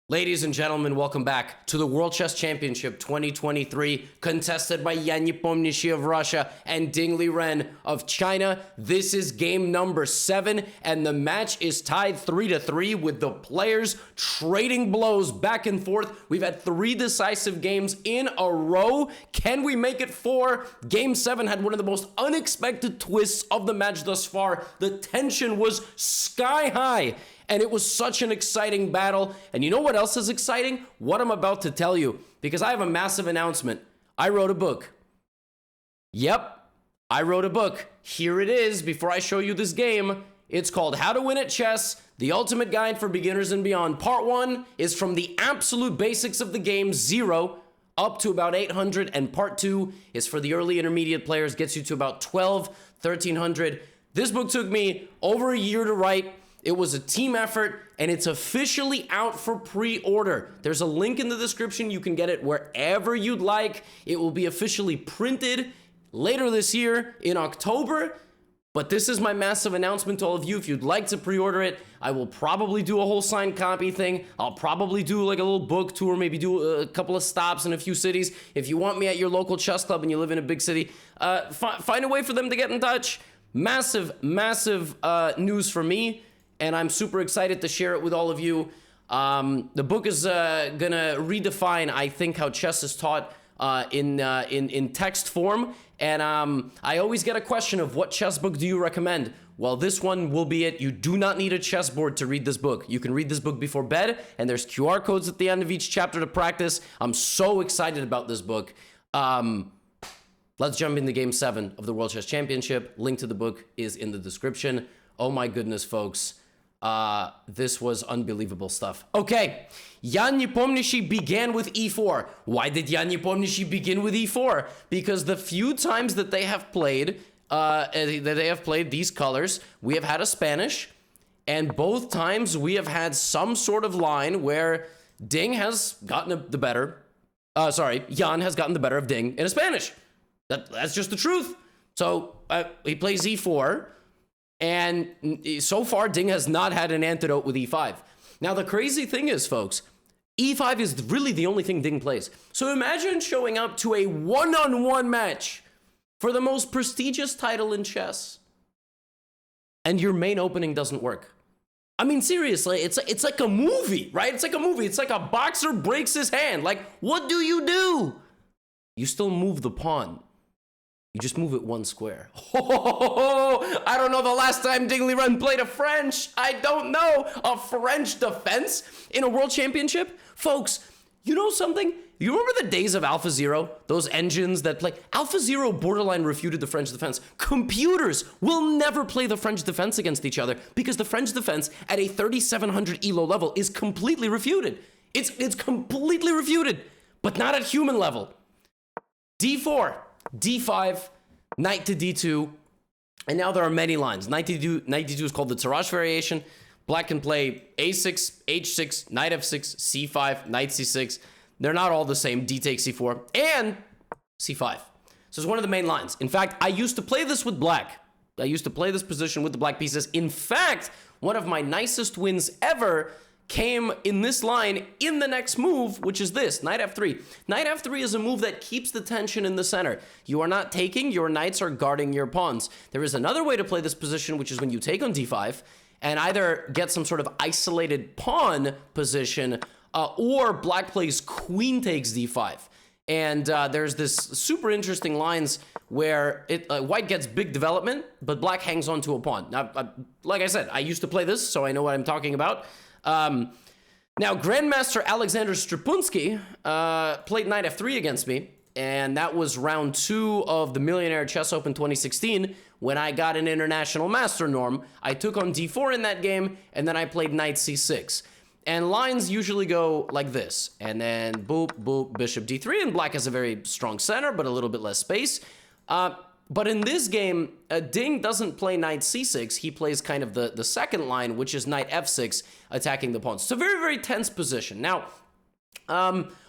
Ladies and gentlemen, welcome back to the World Chess Championship 2023, contested by Yan Nepomniachtchi of Russia and Ding Liren of China. This is game number 7, and the match is tied 3-3 with the players trading blows back and forth. We've had 3 decisive games in a row. Can we make it 4? Game 7 had one of the most unexpected twists of the match thus far. The tension was sky high. And it was such an exciting battle. And you know what else is exciting? What I'm about to tell you. Because I have a massive announcement. I wrote a book. Yep, I wrote a book. Here it is before I show you this game. It's called How to Win at Chess, The Ultimate Guide for Beginners and Beyond. Part 1 is from the absolute basics of the game, 0, up to about 800. And part 2 is for the early intermediate players, gets you to about 12, 1300. This book took me over a year to write. It was a team effort, and it's officially out for pre-order. There's a link in the description. You can get it wherever you'd like. It will be officially printed later this year in October. But this is my massive announcement to all of you. If you'd like to pre-order it, I will probably do a whole signed copy thing. I'll probably do like a little book tour, maybe do a couple of stops in a few cities. If you want me at your local chess club and you live in a big city, find a way for them to get in touch. Massive news for me. And I'm super excited to share it with all of you. The book is gonna redefine, I think, how chess is taught in text form. And I always get a question of what chess book do you recommend? Well, this one will be it. You do not need a chessboard to read this book. You can read this book before bed, and there's QR codes at the end of each chapter to practice. I'm so excited about this book. Let's jump into game 7 of the World Chess Championship. Link to the book is in the description. Oh my goodness, folks. This was unbelievable stuff. Okay, Yan Nepomniachtchi began with e4. Why did Yan Nepomniachtchi begin with e4? Because the few times that they have played, these colors, we have had a Spanish, and both times we have had some sort of line where Ding has gotten Yan has gotten the better of Ding in a Spanish. That's just the truth. So he plays e4. And so far, Ding has not had an antidote with e5. Now, the crazy thing is, folks, e5 is really the only thing Ding plays. So imagine showing up to a one-on-one match for the most prestigious title in chess, and your main opening doesn't work. I mean, seriously, it's like a movie, right? It's like a movie. It's like a boxer breaks his hand. Like, what do? You still move the pawn. You just move it 1 square. I don't know the last time Ding Liren played a French. I don't know. A French defense in a world championship? Folks, you know something? You remember the days of AlphaZero? Those engines that play? AlphaZero borderline refuted the French defense. Computers will never play the French defense against each other because the French defense at a 3700 ELO level is completely refuted. It's completely refuted, but not at human level. D4. D5, knight to D2, and now there are many lines. Knight to D2 is called the Tarrasch variation. Black can play A6, H6, knight F6, C5, knight C6. They're not all the same. D takes C4, and C5. So it's one of the main lines. In fact, I used to play this with black. I used to play this position with the black pieces. In fact, one of my nicest wins ever came in this line in the next move, which is this, knight f3. Knight f3 is a move that keeps the tension in the center. You are not taking, your knights are guarding your pawns. There is another way to play this position, which is when you take on d5 and either get some sort of isolated pawn position, or black plays queen takes d5. And there's this super interesting lines where white gets big development, but black hangs on to a pawn. Now, like I said, I used to play this, so I know what I'm talking about. Now, Grandmaster Alexander Strapunsky played knight f3 against me, and that was round 2 of the Millionaire Chess Open 2016 when I got an international master norm. I took on d4 in that game, and then I played knight c6. And lines usually go like this, and then boop, boop, bishop d3, and black has a very strong center, but a little bit less space. But in this game, Ding doesn't play knight c6. He plays kind of the second line, which is knight f6, attacking the pawns. It's a very, very tense position. Now,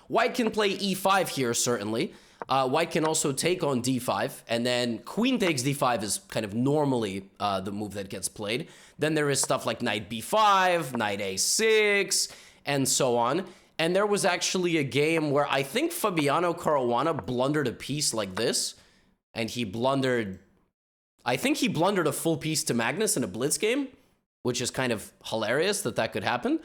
white can play e5 here, certainly. White can also take on d5, and then queen takes d5 is kind of normally the move that gets played. Then there is stuff like knight b5, knight a6, and so on. And there was actually a game where I think Fabiano Caruana blundered a piece like this, and he blundered, I think he blundered a full piece to Magnus in a blitz game, which is kind of hilarious that could happen.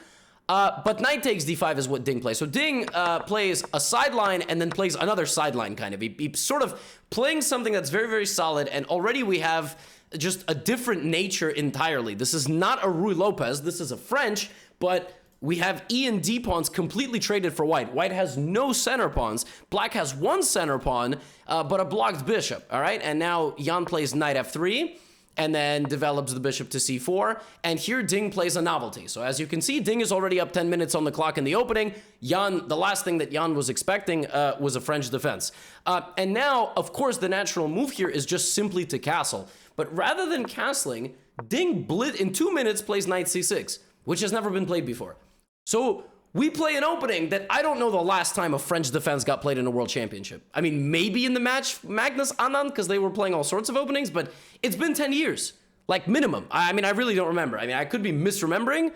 But knight takes d5 is what Ding plays. So Ding plays a sideline and then plays another sideline, kind of. He's sort of playing something that's very, very solid, and already we have just a different nature entirely. This is not a Rui Lopez, this is a French, but we have E and D pawns completely traded for white. White has no center pawns. Black has one center pawn, but a blocked bishop, all right? And now Jan plays knight f3, and then develops the bishop to c4, and here Ding plays a novelty. So as you can see, Ding is already up 10 minutes on the clock in the opening. Jan, the last thing that Jan was expecting was a French defense. And now, of course, the natural move here is just simply to castle. But rather than castling, Ding in 2 minutes plays knight c6, which has never been played before. So we play an opening that I don't know the last time a French defense got played in a world championship. I mean, maybe in the match Magnus Anand, because they were playing all sorts of openings, but it's been 10 years, like minimum. I mean, I really don't remember. I mean, I could be misremembering,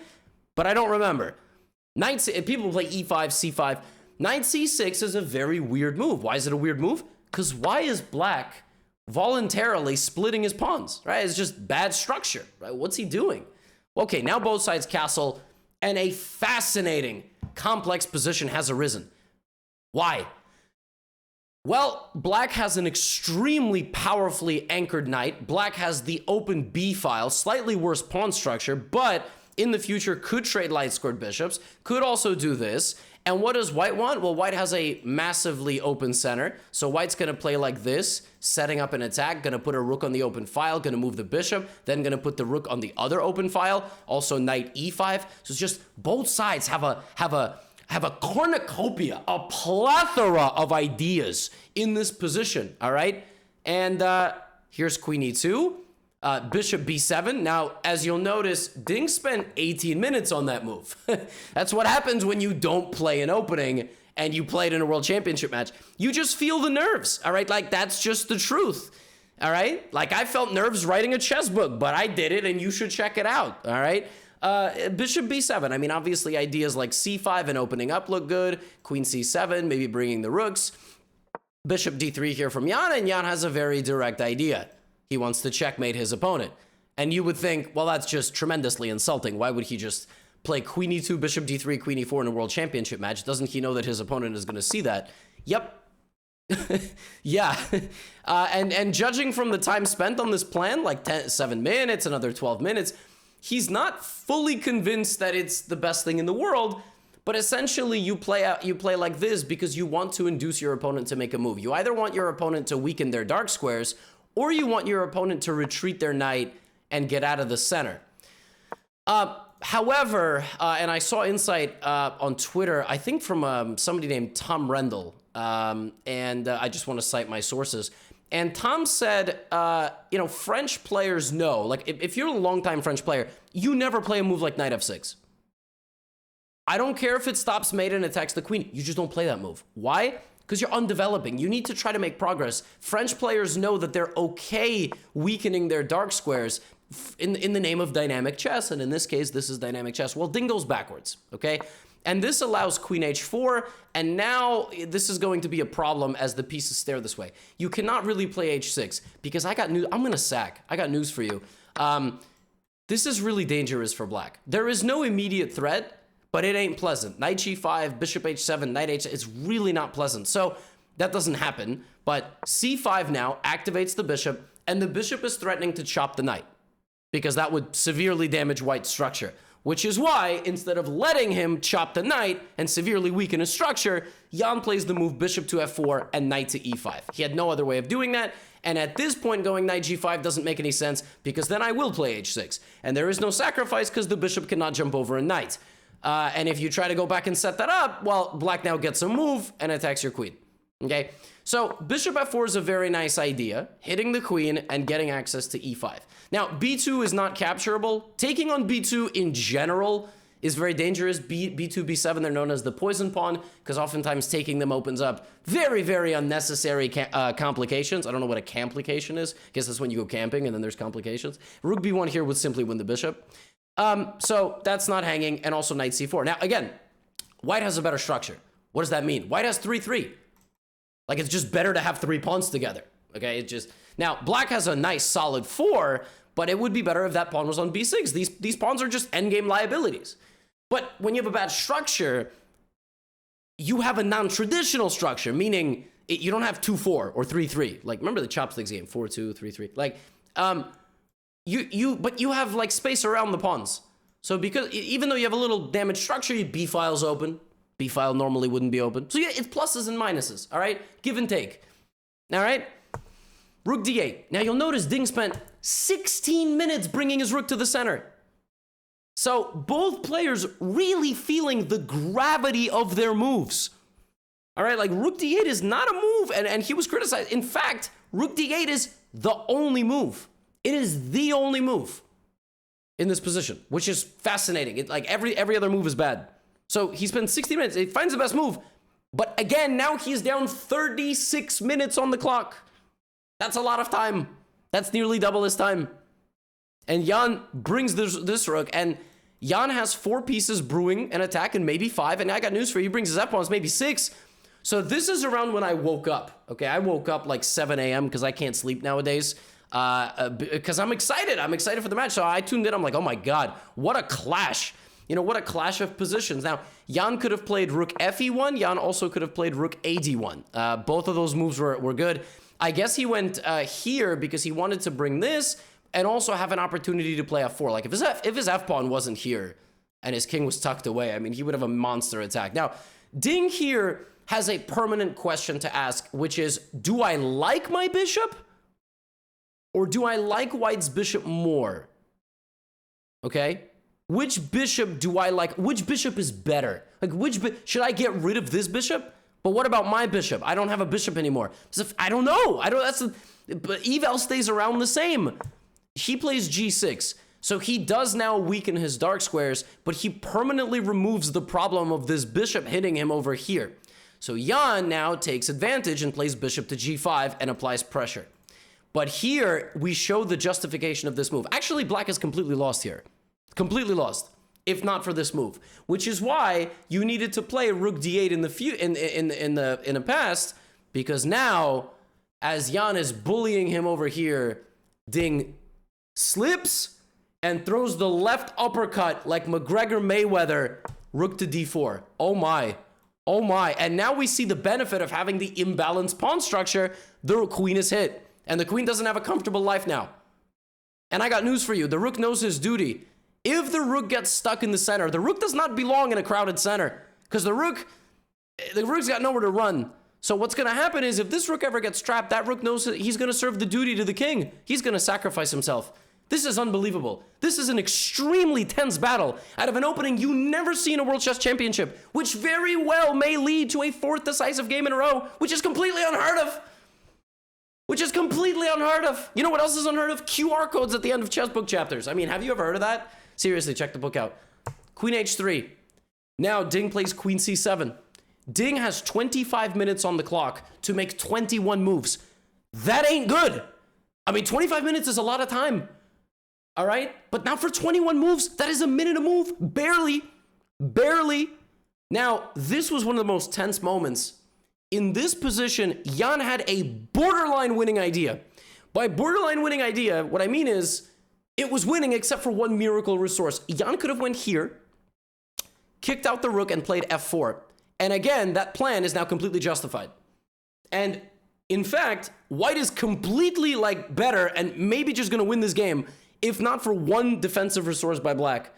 but I don't remember. People play e5, c5. Knight c6 is a very weird move. Why is it a weird move? Because why is black voluntarily splitting his pawns, right? It's just bad structure, right? What's he doing? Okay, now both sides castle, and a fascinating, complex position has arisen. Why? Well, black has an extremely powerfully anchored knight. Black has the open B file, slightly worse pawn structure, but in the future could trade light-scored bishops, could also do this. And what does white want? Well, white has a massively open center, so white's gonna play like this, setting up an attack, gonna put a rook on the open file, gonna move the bishop, then gonna put the rook on the other open file, also knight e5. So it's just both sides have a cornucopia, a plethora of ideas in this position, all right? And here's queen e2. Bishop b7. Now, as you'll notice, Ding spent 18 minutes on that move. That's what happens when you don't play an opening and you play it in a world championship match. You just feel the nerves, all right? Like, that's just the truth, all right? Like, I felt nerves writing a chess book, but I did it, and you should check it out, all right? Bishop b7. I mean, obviously, ideas like c5 and opening up look good. Queen c7, maybe bringing the rooks. Bishop d3 here from Jan, and Jan has a very direct idea. He wants to checkmate his opponent. And you would think, well, that's just tremendously insulting. Why would he just play queen e2, bishop d3, queen e4 in a world championship match? Doesn't he know that his opponent is going to see that? Yep. Yeah. And judging from the time spent on this plan, like 7 minutes, another 12 minutes, he's not fully convinced that it's the best thing in the world. But essentially, you play like this because you want to induce your opponent to make a move. You either want your opponent to weaken their dark squares, or you want your opponent to retreat their knight and get out of the center. However, and I saw insight on Twitter, I think from somebody named Tom Rendell, and I just want to cite my sources. And Tom said, you know, French players know, like if you're a longtime French player, you never play a move like knight f6. I don't care if it stops mate and attacks the queen. You just don't play that move. Why? Because you're undeveloping. You need to try to make progress. French players know that they're okay weakening their dark squares in the name of dynamic chess, and in this case, this is dynamic chess. Well, Ding goes backwards, okay? And this allows queen h4, and now this is going to be a problem as the pieces stare this way. You cannot really play h6, because I got news. I'm gonna sack. I got news for you. This is really dangerous for black. There is no immediate threat, but it ain't pleasant. Knight g5, bishop h7, knight h7, it's really not pleasant. So that doesn't happen, but c5 now activates the bishop, and the bishop is threatening to chop the knight, because that would severely damage white's structure, which is why, instead of letting him chop the knight and severely weaken his structure, Jan plays the move bishop to f4 and knight to e5. He had no other way of doing that, and at this point, going knight g5 doesn't make any sense, because then I will play h6, and there is no sacrifice because the bishop cannot jump over a knight. And if you try to go back and set that up, well, black now gets a move and attacks your queen, okay? So bishop f4 is a very nice idea, hitting the queen and getting access to e5. Now, b2 is not capturable. Taking on b2 in general is very dangerous. b2, b7, they're known as the poison pawn, because oftentimes taking them opens up very, very unnecessary complications. I don't know what a complication is. I guess that's when you go camping and then there's complications. Rook b1 here would simply win the bishop. So that's not hanging, and also knight c4. Now, again, White has a better structure. What does that mean? White has 3-3. Like, it's just better to have 3 pawns together. Okay, it just... Now, black has a nice solid 4, but it would be better if that pawn was on b6. These pawns are just endgame liabilities. But when you have a bad structure, you have a non-traditional structure, meaning you don't have 2-4 or 3-3. Like, remember the chopsticks game, 4-2, 3-3. Like, but you have, like, space around the pawns. So because, even though you have a little damaged structure, your b file's open. B file normally wouldn't be open. So yeah, it's pluses and minuses, all right? Give and take, all right? Rook d8. Now you'll notice Ding spent 16 minutes bringing his rook to the center. So both players really feeling the gravity of their moves. All right, like rook d8 is not a move, and he was criticized. In fact, rook d8 is the only move. It is the only move in this position, which is fascinating. Like every other move is bad. So he spends 60 minutes, he finds the best move, but again, now he's down 36 minutes on the clock. That's a lot of time. That's nearly double his time. And Jan brings this rook, and Jan has 4 pieces brewing an attack and maybe 5, and I got news for you, he brings his f-pawns maybe 6. So this is around when I woke up, okay? I woke up like 7 a.m. because I can't sleep nowadays. Because I'm excited. I'm excited for the match. So I tuned in. I'm like, oh my God, what a clash. You know, what a clash of positions. Now, Jan could have played rook fe1. Jan also could have played rook ad1. Both of those moves were good. I guess he went here because he wanted to bring this and also have an opportunity to play f4. Like if his f-pawn wasn't here and his king was tucked away, I mean, he would have a monster attack. Now, Ding here has a permanent question to ask, which is, do I like my bishop? Or do I like White's bishop more? Okay? Which bishop do I like? Which bishop is better? Like, should I get rid of this bishop? But what about my bishop? I don't have a bishop anymore. So I don't know. But eval stays around the same. He plays g6. So he does now weaken his dark squares, but he permanently removes the problem of this bishop hitting him over here. So Jan now takes advantage and plays bishop to g5 and applies pressure. But here, we show the justification of this move. Actually, black is completely lost here. Completely lost, if not for this move. Which is why you needed to play rook d8 in the past, because now, as Jan is bullying him over here, Ding slips and throws the left uppercut like McGregor Mayweather, rook to d4. Oh my. Oh my. And now we see the benefit of having the imbalanced pawn structure. The queen is hit. And the queen doesn't have a comfortable life now. And I got news for you. The rook knows his duty. If the rook gets stuck in the center, the rook does not belong in a crowded center. Because the rook's got nowhere to run. So what's going to happen is if this rook ever gets trapped, that rook knows that he's going to serve the duty to the king. He's going to sacrifice himself. This is unbelievable. This is an extremely tense battle out of an opening you never see in a World Chess Championship, which very well may lead to a 4th decisive game in a row, which is completely unheard of. Which is completely unheard of. You know what else is unheard of? QR codes at the end of chess book chapters. I mean, have you ever heard of that? Seriously, check the book out. Queen h3. Now Ding plays queen c7. Ding has 25 minutes on the clock to make 21 moves. That ain't good. I mean, 25 minutes is a lot of time. All right? But not for 21 moves. That is a minute a move. Barely. Barely. Now, this was one of the most tense moments. In this position, Jan had a borderline winning idea. By borderline winning idea, what I mean is, it was winning except for one miracle resource. Jan could have went here, kicked out the rook, and played f4. And again, that plan is now completely justified. And in fact, White is completely like better and maybe just going to win this game, if not for one defensive resource by black,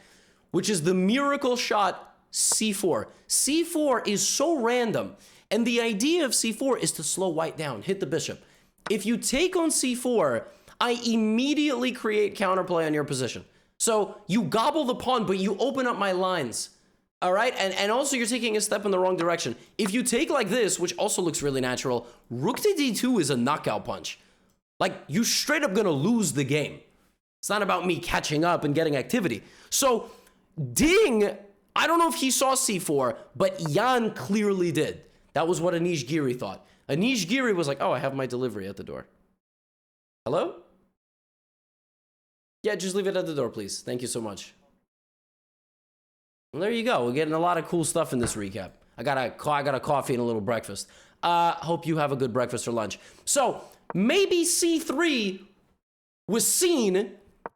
which is the miracle shot c4. c4 is so random. And the idea of c4 is to slow White down, hit the bishop. If you take on c4, I immediately create counterplay on your position. So you gobble the pawn, but you open up my lines. All right? And also you're taking a step in the wrong direction. If you take like this, which also looks really natural, rook to d2 is a knockout punch. Like, you straight up gonna lose the game. It's not about me catching up and getting activity. So Ding, I don't know if he saw c4, but Jan clearly did. That was what Anish Giri thought. Anish Giri was like, oh, I have my delivery at the door. Hello? Yeah, just leave it at the door, please. Thank you so much. Well, there you go. We're getting a lot of cool stuff in this recap. I got a coffee and a little breakfast. Hope you have a good breakfast or lunch. So maybe C3 was seen,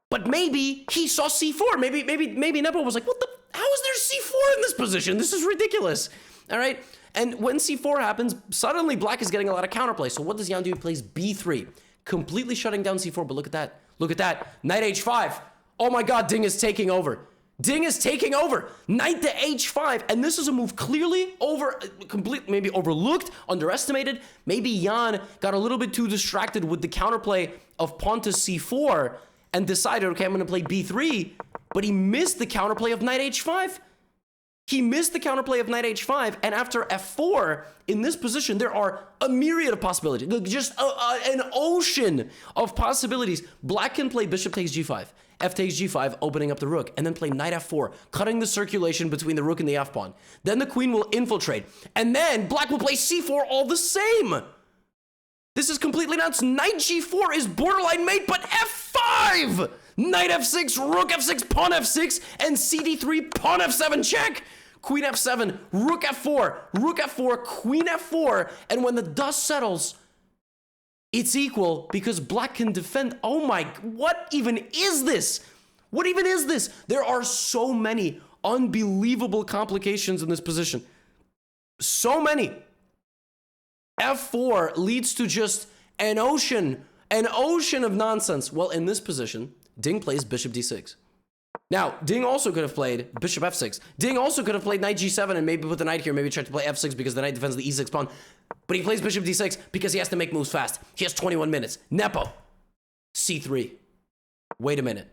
but maybe he saw C4. Maybe Nepo was like, how is there C4 in this position? This is ridiculous. All right. And when C4 happens, suddenly black is getting a lot of counterplay. So what does Jan do? He plays B3, completely shutting down C4. But look at that. Look at that. Knight H5. Oh my God, Ding is taking over. Ding is taking over. Knight to H5. And this is a move clearly maybe overlooked, underestimated. Maybe Jan got a little bit too distracted with the counterplay of pawn to C4 and decided, okay, I'm going to play B3. But he missed the counterplay of Knight H5. He missed the counterplay of Knight H5, and after F4, in this position, there are a myriad of possibilities. Just an ocean of possibilities. Black can play bishop takes G5, F takes G5, opening up the rook, and then play Knight F4, cutting the circulation between the rook and the F pawn. Then the queen will infiltrate, and then black will play C4 all the same. This is completely nuts. Knight G4 is borderline mate, but F5! Knight F6, Rook F6, Pawn F6, and CD3, Pawn F7 check! Queen F7, Rook F4, Queen F4, and when the dust settles, it's equal because black can defend. Oh my, what even is this? What even is this? There are so many unbelievable complications in this position. So many. F4 leads to just an ocean of nonsense. Well, in this position, Ding plays bishop d6. Now, Ding also could have played bishop f6. Ding also could have played knight g7 and maybe put the knight here, maybe try to play f6 because the knight defends the e6 pawn. But he plays bishop d6 because he has to make moves fast. He has 21 minutes. Nepo, c3. Wait a minute.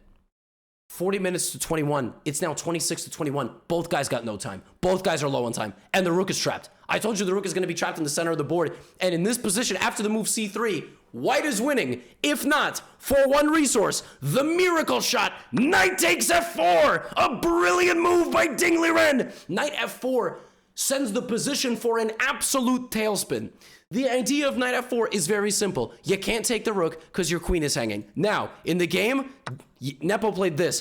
40 minutes to 21. It's now 26 to 21. Both guys got no time. Both guys are low on time. And the rook is trapped. I told you the rook is going to be trapped in the center of the board. And in this position, after the move c3, white is winning. If not, for one resource, the miracle shot. Knight takes f4. A brilliant move by Ding Liren. Knight f4 sends the position for an absolute tailspin. The idea of knight f4 is very simple. You can't take the rook because your queen is hanging. Now, in the game, Nepo played this.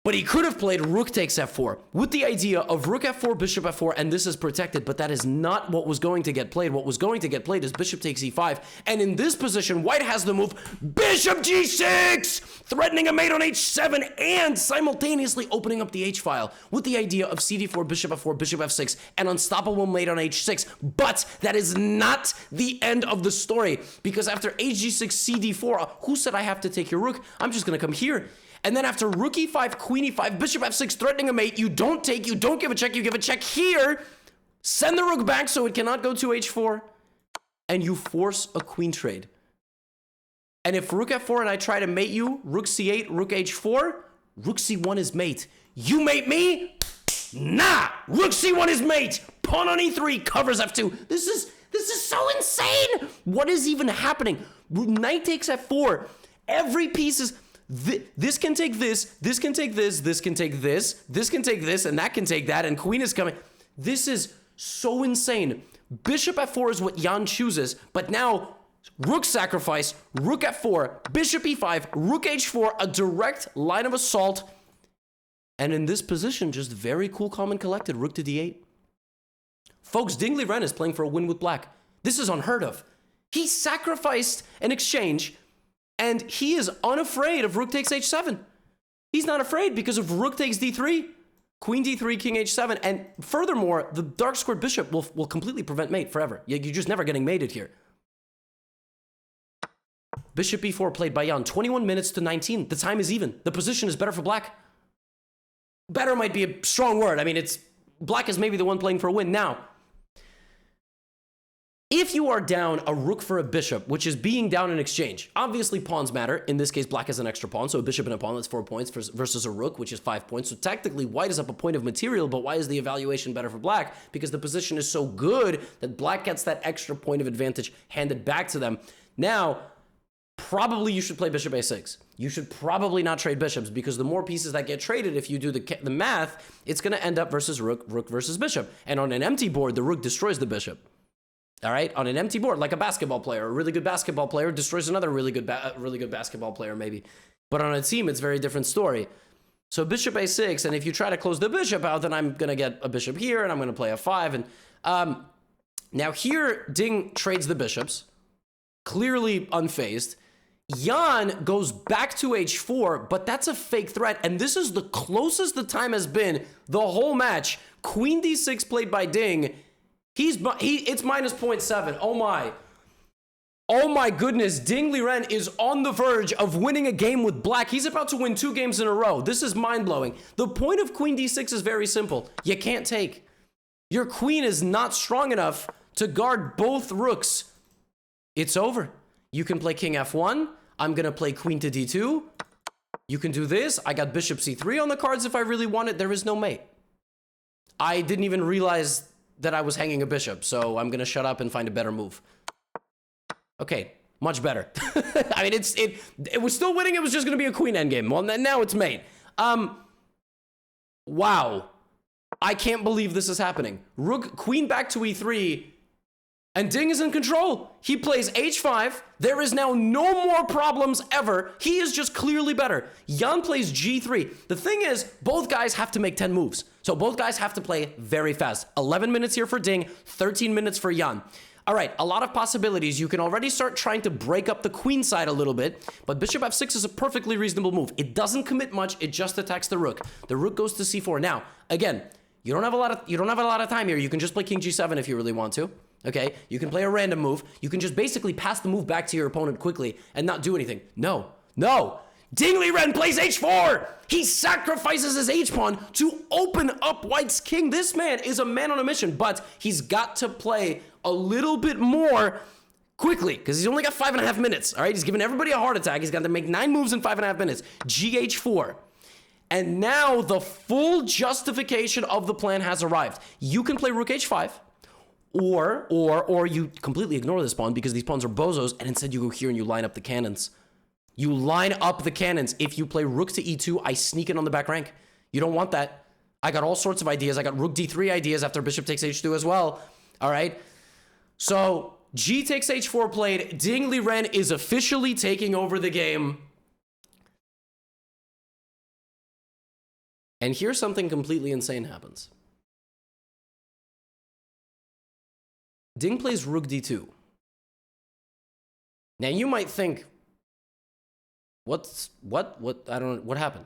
But he could have played rook takes f4 with the idea of rook f4, bishop f4, and this is protected, but that is not what was going to get played. What was going to get played is bishop takes e5, and in this position, white has the move bishop g6, threatening a mate on h7 and simultaneously opening up the h-file with the idea of cd4, bishop f4, bishop f6, an unstoppable mate on h6. But that is not the end of the story, because after hg6, cd4, who said I have to take your rook? I'm just going to come here. And then after rook e5, queen e5, bishop f6, threatening a mate, you don't take, you don't give a check, you give a check here. Send the rook back so it cannot go to h4. And you force a queen trade. And if rook f4 and I try to mate you, rook c8, rook h4, rook c1 is mate. You mate me? Nah! Rook c1 is mate! Pawn on e3 covers f2. This is so insane! What is even happening? Knight takes f4. Every piece is... This can take this, this can take this, this can take this, this can take this, and that can take that, and queen is coming. This is so insane. Bishop f4 is what Jan chooses, but now rook sacrifice, rook f4, bishop e5, rook h4, a direct line of assault. And in this position, just very cool, calm, and collected, rook to d8. Folks, Ding Liren is playing for a win with black. This is unheard of. He sacrificed an exchange, and he is unafraid of rook takes h7. He's not afraid because of rook takes d3, queen d3, king h7. And furthermore, the dark squared bishop will completely prevent mate forever. You're just never getting mated here. Bishop e4 played by Jan. 21 minutes to 19. The time is even. The position is better for black. Better might be a strong word. I mean, black is maybe the one playing for a win now. If you are down a rook for a bishop, which is being down in exchange, obviously pawns matter. In this case, black has an extra pawn, so a bishop and a pawn, that's 4 points versus a rook, which is 5 points. So technically, white is up a point of material, but why is the evaluation better for black? Because the position is so good that black gets that extra point of advantage handed back to them. Now, probably you should play bishop a6. You should probably not trade bishops, because the more pieces that get traded, if you do the math, it's going to end up versus rook versus bishop. And on an empty board, the rook destroys the bishop. All right, on an empty board, like a basketball player, a really good basketball player destroys another really good basketball player, maybe. But on a team, it's a very different story. So bishop a6, and if you try to close the bishop out, then I'm going to get a bishop here, and I'm going to play f5. And now here, Ding trades the bishops, clearly unfazed. Jan goes back to h4, but that's a fake threat, and this is the closest the time has been the whole match. Queen d6 played by Ding. It's minus 0.7. Oh my. Oh my goodness, Ding Liren is on the verge of winning a game with black. He's about to win 2 games in a row. This is mind-blowing. The point of queen d6 is very simple. You can't take. Your queen is not strong enough to guard both rooks. It's over. You can play king f1. I'm going to play queen to d2. You can do this. I got bishop c3 on the cards if I really want it. There is no mate. I didn't even realize that I was hanging a bishop, so I'm going to shut up and find a better move. Okay, much better. I mean, it was still winning. It was just going to be a queen endgame. Well, now it's mate. Wow. I can't believe this is happening. Rook, queen back to e3, and Ding is in control. He plays h5. There is now no more problems ever. He is just clearly better. Jan plays g3. The thing is, both guys have to make 10 moves. So both guys have to play very fast. 11 minutes here for Ding, 13 minutes for Jan. All right, a lot of possibilities. You can already start trying to break up the queen side a little bit, but bishop f6 is a perfectly reasonable move. It doesn't commit much. It just attacks the rook. The rook goes to c4. Now, again, you don't have a lot of time here. You can just play king g7 if you really want to. Okay, you can play a random move. You can just basically pass the move back to your opponent quickly and not do anything. No. Ding Liren plays h4. He sacrifices his h-pawn to open up white's king. This man is a man on a mission, but he's got to play a little bit more quickly because he's only got 5.5 minutes. All right, he's giving everybody a heart attack. He's got to make 9 moves in 5.5 minutes. Gh4. And now the full justification of the plan has arrived. You can play rook h5. Or you completely ignore this pawn because these pawns are bozos, and instead you go here and you line up the cannons. You line up the cannons. If you play rook to e2, I sneak in on the back rank. You don't want that. I got all sorts of ideas. I got rook d3 ideas after bishop takes h2 as well. All right. So g takes h4 played. Ding Liren is officially taking over the game. And here's something completely insane happens. Ding plays rook d2. Now you might think, what, I don't know, what happened?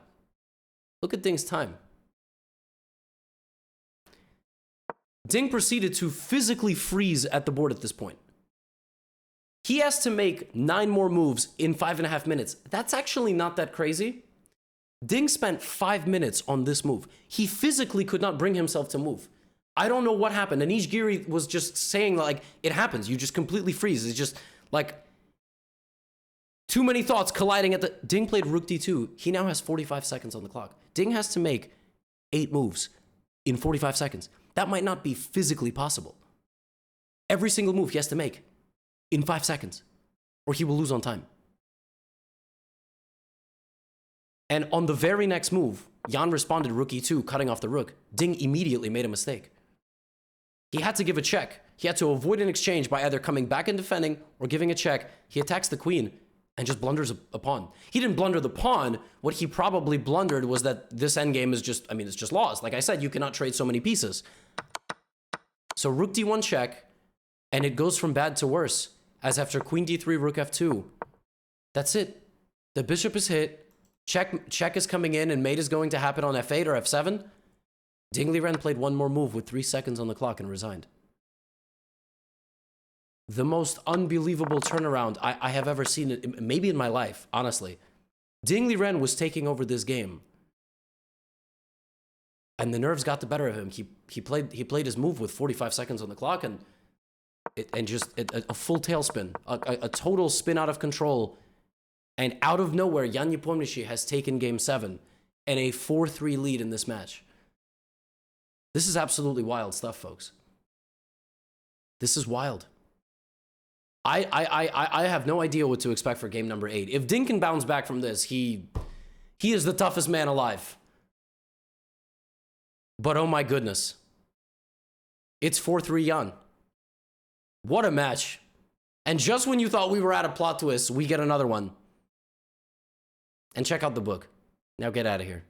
Look at Ding's time. Ding proceeded to physically freeze at the board at this point. He has to make 9 more moves in 5.5 minutes. That's actually not that crazy. Ding spent 5 minutes on this move. He physically could not bring himself to move. I don't know what happened. Anish Giri was just saying, like, it happens. You just completely freeze. It's just, like, too many thoughts colliding at the... Ding played rook d2. He now has 45 seconds on the clock. Ding has to make 8 moves in 45 seconds. That might not be physically possible. Every single move he has to make in 5 seconds, or he will lose on time. And on the very next move, Jan responded rook e2, cutting off the rook. Ding immediately made a mistake. He had to give a check. He had to avoid an exchange by either coming back and defending or giving a check. He attacks the queen and just blunders a pawn. He didn't blunder the pawn. What he probably blundered was that this endgame is just, it's just lost. Like I said, you cannot trade so many pieces. So rook d1 check, and it goes from bad to worse, as after queen d3, rook f2. That's it. The bishop is hit. Check is coming in, and mate is going to happen on f8 or f7. Ding Liren played 1 more move with 3 seconds on the clock and resigned. The most unbelievable turnaround I have ever seen, maybe in my life, honestly. Ding Liren was taking over this game. And the nerves got the better of him. He played his move with 45 seconds on the clock, and a full tailspin, a total spin out of control. And out of nowhere, Jan Nepomniachtchi has taken game 7 and a 4-3 lead in this match. This is absolutely wild stuff, folks. This is wild. I have no idea what to expect for game number 8. If Ding can bounce back from this, he is the toughest man alive. But oh my goodness. It's 4-3 Jan. What a match. And just when you thought we were at a plot twist, we get another one. And check out the book. Now get out of here.